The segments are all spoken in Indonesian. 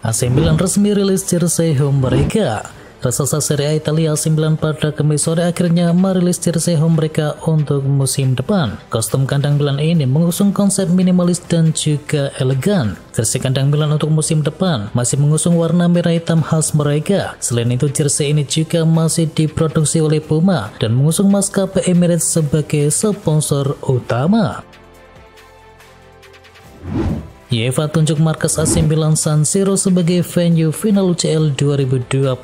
AC Milan resmi rilis jersey home mereka. Raksasa Serie A Italia AC Milan pada Kamis sore akhirnya merilis jersey home mereka untuk musim depan. Kostum kandang Milan ini mengusung konsep minimalis dan juga elegan. Jersey kandang Milan untuk musim depan masih mengusung warna merah hitam khas mereka. Selain itu, jersey ini juga masih diproduksi oleh Puma dan mengusung maskapai Emirates sebagai sponsor utama. UEFA tunjuk markas AC Milan San Siro sebagai venue final UCL 2027.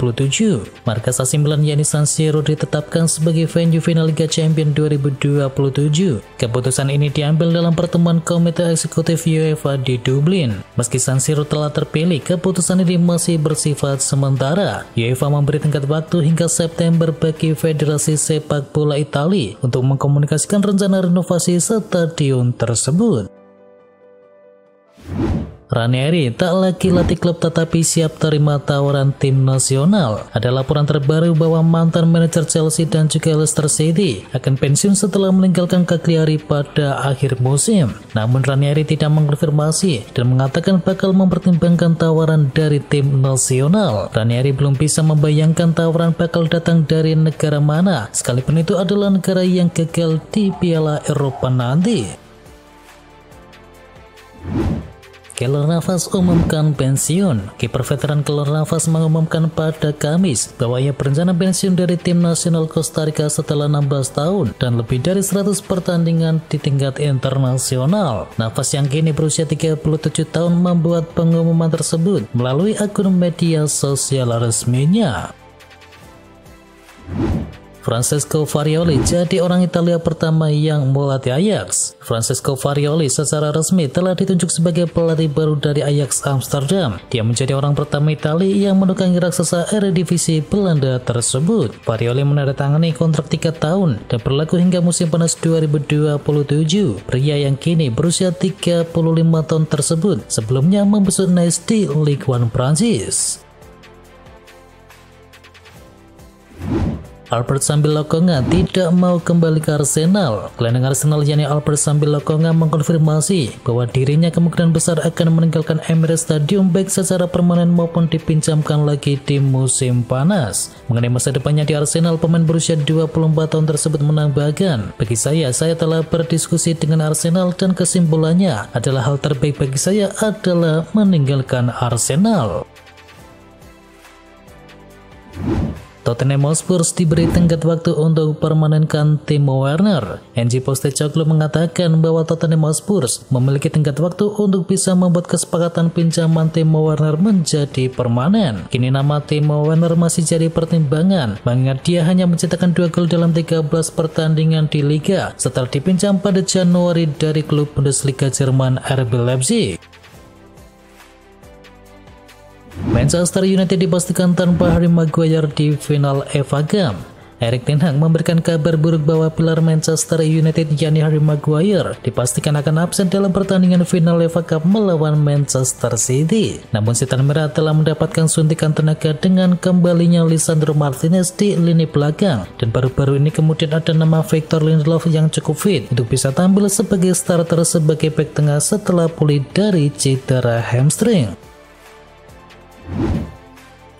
Markas AC Milan yakni San Siro ditetapkan sebagai venue final Liga Champions 2027. Keputusan ini diambil dalam pertemuan Komite Eksekutif UEFA di Dublin. Meski San Siro telah terpilih, keputusan ini masih bersifat sementara. UEFA memberi tenggat waktu hingga September bagi Federasi Sepak Bola Italia untuk mengkomunikasikan rencana renovasi stadion tersebut. Ranieri tak lagi latih klub tetapi siap terima tawaran tim nasional. Ada laporan terbaru bahwa mantan manajer Chelsea dan juga Leicester City akan pensiun setelah meninggalkan Cagliari pada akhir musim. Namun Ranieri tidak mengkonfirmasi dan mengatakan bakal mempertimbangkan tawaran dari tim nasional. Ranieri belum bisa membayangkan tawaran bakal datang dari negara mana, sekalipun itu adalah negara yang gagal di Piala Eropa nanti. Keylor Navas umumkan pensiun. Kiper veteran Keylor Navas mengumumkan pada Kamis bahwa ia berencana pensiun dari tim nasional Costa Rica setelah 16 tahun dan lebih dari 100 pertandingan di tingkat internasional. Navas yang kini berusia 37 tahun membuat pengumuman tersebut melalui akun media sosial resminya. Francesco Farioli jadi orang Italia pertama yang melatih Ajax. Francesco Farioli secara resmi telah ditunjuk sebagai pelatih baru dari Ajax Amsterdam. Dia menjadi orang pertama Italia yang menukangi raksasa Eredivisie Belanda tersebut. Farioli menandatangani kontrak 3 tahun dan berlaku hingga musim panas 2027. Pria yang kini berusia 35 tahun tersebut sebelumnya membesut Nice di Ligue 1 Prancis. Albert Sambil Lokonga tidak mau kembali ke Arsenal. Gelandang Arsenal yakni Albert Sambil Lokonga mengkonfirmasi bahwa dirinya kemungkinan besar akan meninggalkan Emirates Stadium baik secara permanen maupun dipinjamkan lagi di musim panas. Mengenai masa depannya di Arsenal, pemain berusia 24 tahun tersebut menambahkan, "Bagi saya telah berdiskusi dengan Arsenal dan kesimpulannya adalah hal terbaik bagi saya adalah meninggalkan Arsenal." Tottenham Hotspur diberi tenggat waktu untuk permanenkan Timo Werner. Ange Postecoglou mengatakan bahwa Tottenham Hotspur memiliki tenggat waktu untuk bisa membuat kesepakatan pinjaman Timo Werner menjadi permanen. Kini nama Timo Werner masih jadi pertimbangan, mengingat dia hanya mencetakkan 2 gol dalam 13 pertandingan di Liga setelah dipinjam pada Januari dari klub Bundesliga Jerman RB Leipzig. Manchester United dipastikan tanpa Harry Maguire di final FA Cup. Erik ten Hag memberikan kabar buruk bahwa pilar Manchester United yakni Harry Maguire dipastikan akan absen dalam pertandingan final FA Cup melawan Manchester City. Namun Setan Merah telah mendapatkan suntikan tenaga dengan kembalinya Lisandro Martinez di lini belakang, dan baru-baru ini kemudian ada nama Victor Lindelof yang cukup fit untuk bisa tampil sebagai starter sebagai bek tengah setelah pulih dari cedera hamstring.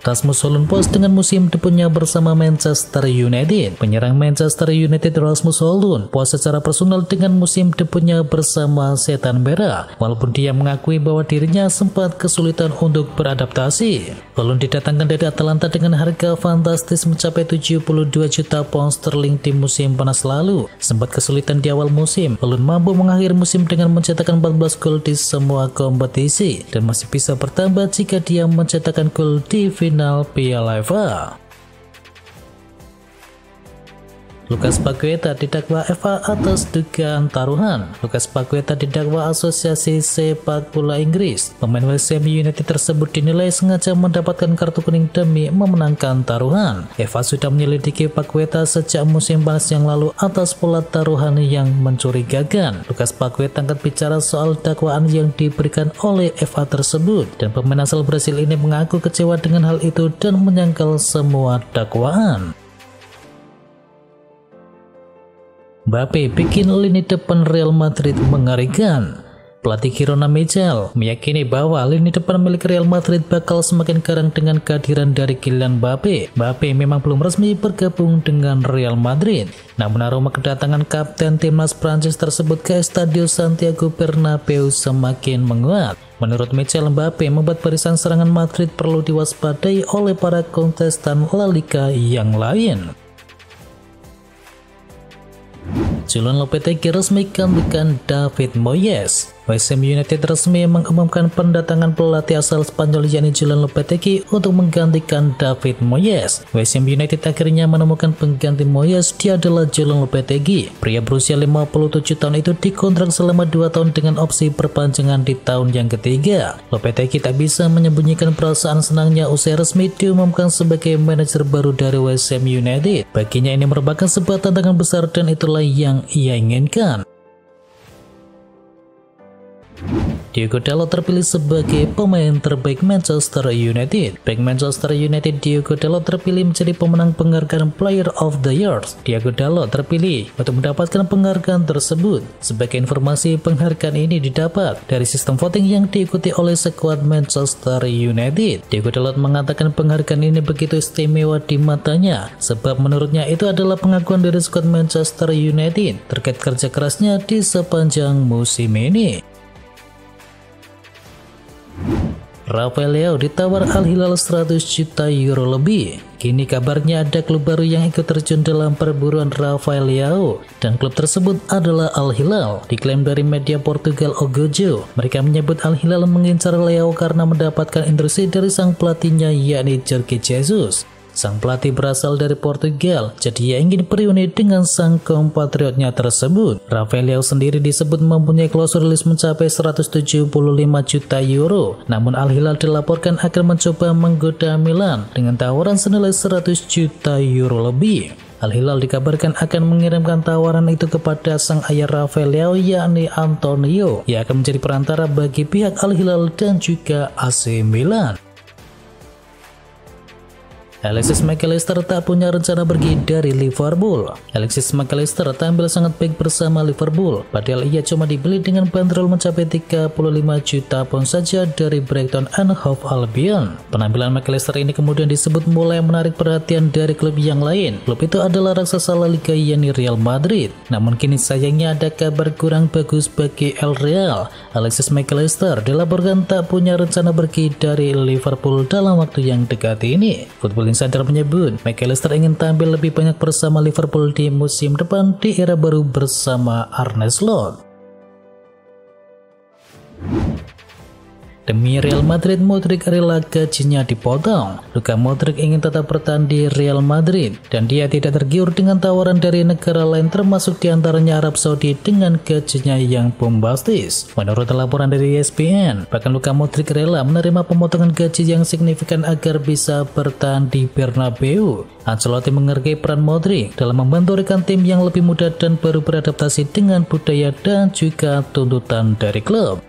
Rasmus Højlund puas dengan musim debunya bersama Manchester United. Penyerang Manchester United Rasmus Højlund puas secara personal dengan musim debunya bersama Setan Merah, walaupun dia mengakui bahwa dirinya sempat kesulitan untuk beradaptasi. Højlund didatangkan dari Atalanta dengan harga fantastis mencapai 72 juta pound sterling di musim panas lalu. Sempat kesulitan di awal musim, Højlund mampu mengakhiri musim dengan mencetakkan 14 gol di semua kompetisi dan masih bisa bertambah jika dia mencetakkan gol di final Piala FA. Lucas Paqueta didakwa FA atas dugaan taruhan. Lucas Paqueta didakwa Asosiasi Sepak Bola Inggris. Pemain West Ham United tersebut dinilai sengaja mendapatkan kartu kuning demi memenangkan taruhan. FA sudah menyelidiki Paqueta sejak musim panas yang lalu atas pola taruhan yang mencurigakan. Lucas Paqueta angkat bicara soal dakwaan yang diberikan oleh FA tersebut, dan pemain asal Brasil ini mengaku kecewa dengan hal itu dan menyangkal semua dakwaan. Mbappe bikin lini depan Real Madrid mengerikan. Pelatih Kirona Michel meyakini bahwa lini depan milik Real Madrid bakal semakin garang dengan kehadiran dari Kylian Mbappe. Mbappe memang belum resmi bergabung dengan Real Madrid, namun aroma kedatangan kapten timnas Prancis tersebut ke Estadio Santiago Bernabeu semakin menguat. Menurut Michel, Mbappe membuat barisan serangan Madrid perlu diwaspadai oleh para kontestan La Liga yang lain. Julen Lopetegui resmi gantikan David Moyes. West Ham United resmi mengumumkan pendatangan pelatih asal Spanyol yakni Julen Lopetegui untuk menggantikan David Moyes. West Ham United akhirnya menemukan pengganti Moyes. Dia adalah Julen Lopetegui. Pria berusia 57 tahun itu dikontrak selama 2 tahun dengan opsi perpanjangan di tahun yang ketiga. Lopetegui tak bisa menyembunyikan perasaan senangnya usai resmi diumumkan sebagai manajer baru dari West Ham United. Baginya ini merupakan sebuah tantangan besar dan itulah yang ia inginkan. Diogo Dalot terpilih sebagai pemain terbaik Manchester United. Back Manchester United Diogo Dalot terpilih menjadi pemenang penghargaan Player of the Year. Diogo Dalot terpilih untuk mendapatkan penghargaan tersebut. Sebagai informasi, penghargaan ini didapat dari sistem voting yang diikuti oleh skuad Manchester United. Diogo Dalot mengatakan penghargaan ini begitu istimewa di matanya, sebab menurutnya itu adalah pengakuan dari skuad Manchester United terkait kerja kerasnya di sepanjang musim ini. Rafael Leao ditawar Al Hilal 100 juta euro lebih. Kini kabarnya ada klub baru yang ikut terjun dalam perburuan Rafael Leao, dan klub tersebut adalah Al Hilal. Diklaim dari media Portugal O Gojo, mereka menyebut Al Hilal mengincar Leao karena mendapatkan instruksi dari sang pelatihnya yakni Jorge Jesus. Sang pelatih berasal dari Portugal, jadi ia ingin reuni dengan sang kompatriotnya tersebut. Rafael Leao sendiri disebut mempunyai klausul rilis mencapai 175 juta euro. Namun Al Hilal dilaporkan akan mencoba menggoda Milan dengan tawaran senilai 100 juta euro lebih. Al Hilal dikabarkan akan mengirimkan tawaran itu kepada sang ayah Rafael Leao yakni Antonio, yang akan menjadi perantara bagi pihak Al Hilal dan juga AC Milan. Alexis Mac Allister tak punya rencana pergi dari Liverpool. Alexis Mac Allister tampil sangat baik bersama Liverpool, padahal ia cuma dibeli dengan bandrol mencapai 35 juta pound saja dari Brighton and Hove Albion. Penampilan Mac Allister ini kemudian disebut mulai menarik perhatian dari klub yang lain. Klub itu adalah raksasa La Liga yakni Real Madrid. Namun kini sayangnya ada kabar kurang bagus bagi El Real. Alexis Mac Allister dilaporkan tak punya rencana pergi dari Liverpool dalam waktu yang dekat ini. Football Insider menyebut Mac Allister ingin tampil lebih banyak bersama Liverpool di musim depan di era baru bersama Arne Slot. Demi Real Madrid, Modric rela gajinya dipotong. Luka Modric ingin tetap bertahan di Real Madrid, dan dia tidak tergiur dengan tawaran dari negara lain termasuk diantaranya Arab Saudi dengan gajinya yang bombastis. Menurut laporan dari ESPN, bahkan Luka Modric rela menerima pemotongan gaji yang signifikan agar bisa bertahan di Bernabeu. Ancelotti menghargai peran Modric dalam membantu rekan tim yang lebih muda dan baru beradaptasi dengan budaya dan juga tuntutan dari klub.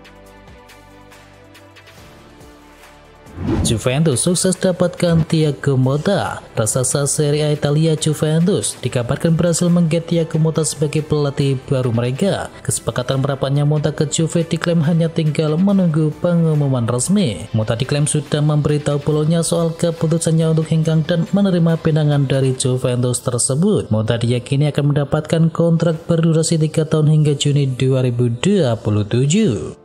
Juventus sukses dapatkan Thiago Motta. Raksasa Serie A Italia Juventus dikabarkan berhasil menggait Thiago Motta sebagai pelatih baru mereka. Kesepakatan merapatnya Motta ke Juve diklaim hanya tinggal menunggu pengumuman resmi. Motta diklaim sudah memberitahu Bologna soal keputusannya untuk hengkang dan menerima pinangan dari Juventus tersebut. Motta diyakini akan mendapatkan kontrak berdurasi 3 tahun hingga Juni 2027.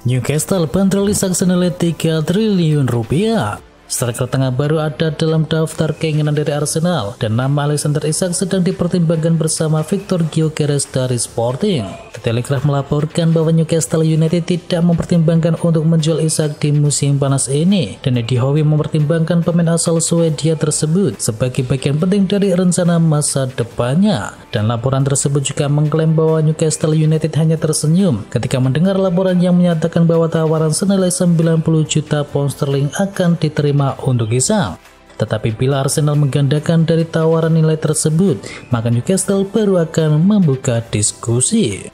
Newcastle bandrol Isak senilai 3 triliun rupiah. Striker tengah baru ada dalam daftar keinginan dari Arsenal, dan nama Alexander Isak sedang dipertimbangkan bersama Victor Gyökeres dari Sporting. The Telegraph melaporkan bahwa Newcastle United tidak mempertimbangkan untuk menjual Isak di musim panas ini, dan Eddie Howe mempertimbangkan pemain asal Swedia tersebut sebagai bagian penting dari rencana masa depannya. Dan laporan tersebut juga mengklaim bahwa Newcastle United hanya tersenyum ketika mendengar laporan yang menyatakan bahwa tawaran senilai 90 juta pound sterling akan diterima untuk Isak. Tetapi bila Arsenal menggandakan dari tawaran nilai tersebut, maka Newcastle baru akan membuka diskusi.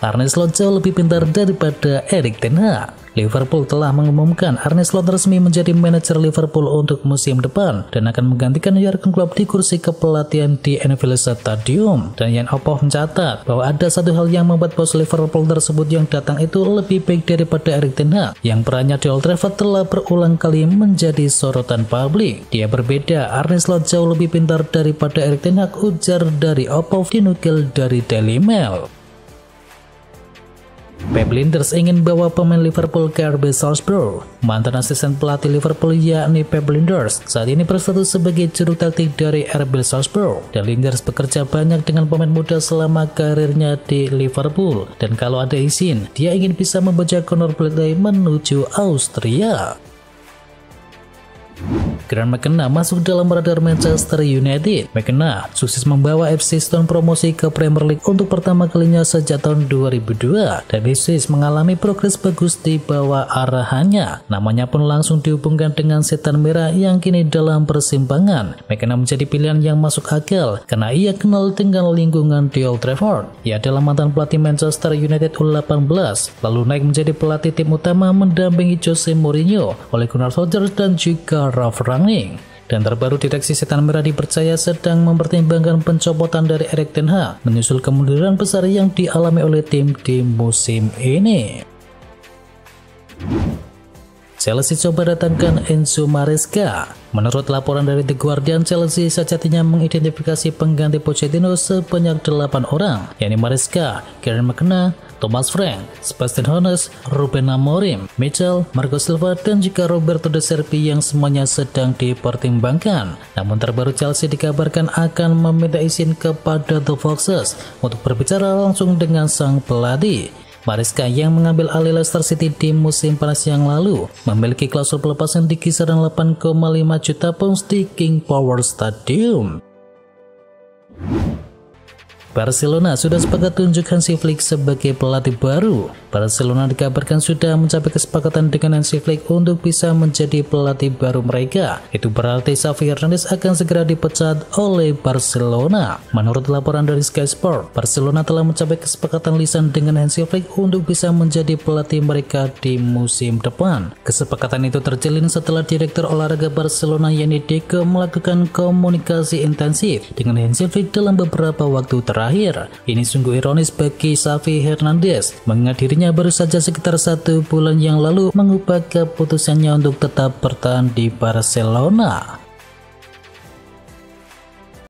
Arne Slot jauh lebih pintar daripada Erik ten Hag. Liverpool telah mengumumkan Arne Slot resmi menjadi manajer Liverpool untuk musim depan dan akan menggantikan Jurgen Klopp di kursi kepelatihan di Anfield Stadium. Dan Jan Opphoff mencatat bahwa ada satu hal yang membuat bos Liverpool tersebut yang datang itu lebih baik daripada Erik ten Hag, yang perannya di Old Trafford telah berulang kali menjadi sorotan publik. Dia berbeda, Arne Slot jauh lebih pintar daripada Erik ten Hag, ujar dari Opphoff dinukil dari Daily Mail. Pep Lijnders ingin bawa pemain Liverpool ke RB Salzburg. Mantan asisten pelatih Liverpool yakni Pep Lijnders saat ini berstatus sebagai juru taktik dari RB Salzburg, dan Lijnders bekerja banyak dengan pemain muda selama karirnya di Liverpool, dan kalau ada izin dia ingin bisa membawa Conor Bradley menuju Austria. Graham McKenna masuk dalam radar Manchester United. McKenna sukses membawa FC Stone promosi ke Premier League untuk pertama kalinya sejak tahun 2002 dan Swiss mengalami progres bagus di bawah arahannya. Namanya pun langsung dihubungkan dengan Setan Merah yang kini dalam persimpangan. McKenna menjadi pilihan yang masuk akal karena ia kenal dengan lingkungan di Old Trafford. Ia adalah mantan pelatih Manchester United U18, lalu naik menjadi pelatih tim utama mendampingi Jose Mourinho, Ole Gunnar Solskjaer dan juga Ralf Rangnick. Dan terbaru, direksi Setan Merah dipercaya sedang mempertimbangkan pencopotan dari Erik ten Hag menyusul kemunduran besar yang dialami oleh tim di musim ini. Chelsea coba datangkan Enzo Maresca. Menurut laporan dari The Guardian, Chelsea sejatinya mengidentifikasi pengganti Pochettino sebanyak 8 orang, yakni Maresca, Kieran McKenna, Thomas Frank, Sebastian Hoeneß, Ruben Amorim, Mitchell, Marco Silva, dan juga Roberto De Zerbi yang semuanya sedang dipertimbangkan. Namun terbaru, Chelsea dikabarkan akan meminta izin kepada The Foxes untuk berbicara langsung dengan sang pelatih. Maresca yang mengambil alih Leicester City di musim panas yang lalu memiliki klausul pelepasan di kisaran 8,5 juta pounds di King Power Stadium. Barcelona sudah sepakat tunjuk Hansi Flick sebagai pelatih baru. Barcelona dikabarkan sudah mencapai kesepakatan dengan Hansi Flick untuk bisa menjadi pelatih baru mereka. Itu berarti Xavi Hernandez akan segera dipecat oleh Barcelona. Menurut laporan dari Sky Sport, Barcelona telah mencapai kesepakatan lisan dengan Hansi Flick untuk bisa menjadi pelatih mereka di musim depan. Kesepakatan itu terjalin setelah Direktur Olahraga Barcelona yakni Deco melakukan komunikasi intensif dengan Hansi Flick dalam beberapa waktu terakhir. Ini sungguh ironis bagi Xavi Hernandez, mengingat dirinya baru saja sekitar 1 bulan yang lalu mengubah keputusannya untuk tetap bertahan di Barcelona.